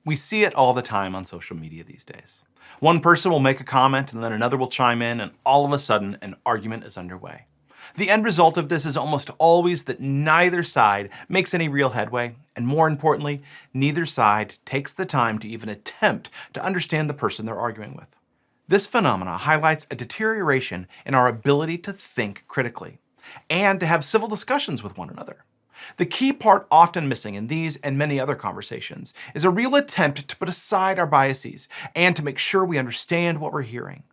We see it all the time on social media these days. One person will make a comment and then another will chime in, and all of a sudden an argument is underway. The end result of this is almost always that neither side makes any real headway, and more importantly, neither side takes the time to even attempt to understand the person they're arguing with. This phenomena highlights a deterioration in our ability to think critically and to have civil discussions with one another. The key part often missing in these and many other conversations is a real attempt to put aside our biases and to make sure we understand what we're hearing.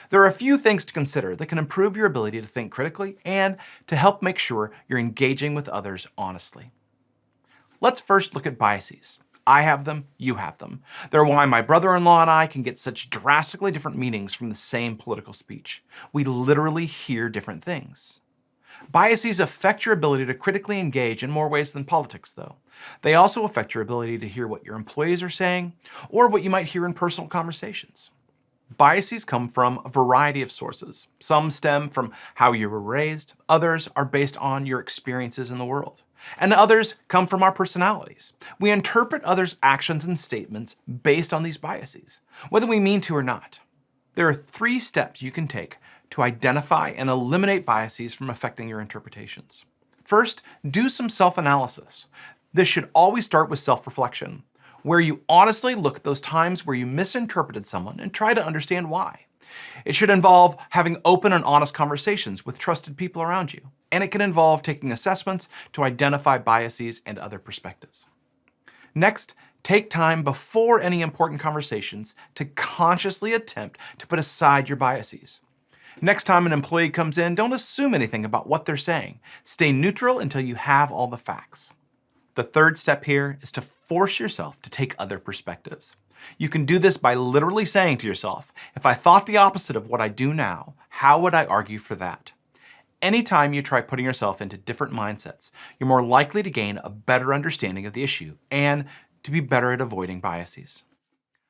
There are a few things to consider that can improve your ability to think critically and to help make sure you're engaging with others honestly. Let's first look at biases. I have them, you have them. They're why my brother-in-law and I can get such drastically different meanings from the same political speech. We literally hear different things. Biases affect your ability to critically engage in more ways than politics, though. They also affect your ability to hear what your employees are saying or what you might hear in personal conversations. Biases come from a variety of sources. Some stem from how you were raised, others are based on your experiences in the world, and others come from our personalities. We interpret others' actions and statements based on these biases, whether we mean to or not. There are 3 steps you can take to identify and eliminate biases from affecting your interpretations. First, do some self-analysis. This should always start with self-reflection, where you honestly look at those times where you misinterpreted someone and try to understand why. It should involve having open and honest conversations with trusted people around you, and it can involve taking assessments to identify biases and other perspectives. Next, take time before any important conversations to consciously attempt to put aside your biases. Next time an employee comes in, don't assume anything about what they're saying. Stay neutral until you have all the facts. The third step here is to force yourself to take other perspectives. You can do this by literally saying to yourself, if I thought the opposite of what I do now, how would I argue for that? Anytime you try putting yourself into different mindsets, you're more likely to gain a better understanding of the issue and to be better at avoiding biases.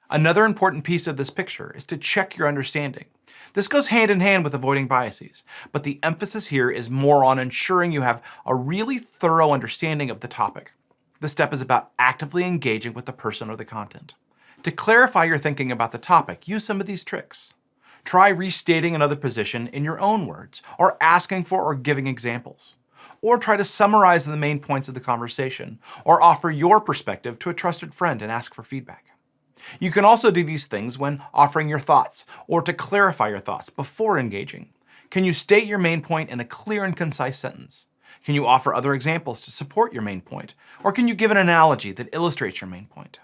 Another important piece of this picture is to check your understanding. This goes hand in hand with avoiding biases, but the emphasis here is more on ensuring you have a really thorough understanding of the topic. This step is about actively engaging with the person or the content. To clarify your thinking about the topic, use some of these tricks. Try restating another position in your own words, or asking for or giving examples. Or try to summarize the main points of the conversation, or offer your perspective to a trusted friend and ask for feedback. You can also do these things when offering your thoughts or to clarify your thoughts before engaging. Can you state your main point in a clear and concise sentence? Can you offer other examples to support your main point? Or can you give an analogy that illustrates your main point?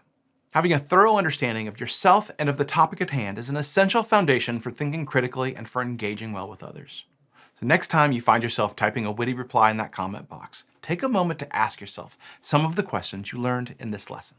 Having a thorough understanding of yourself and of the topic at hand is an essential foundation for thinking critically and for engaging well with others. So next time you find yourself typing a witty reply in that comment box, take a moment to ask yourself some of the questions you learned in this lesson.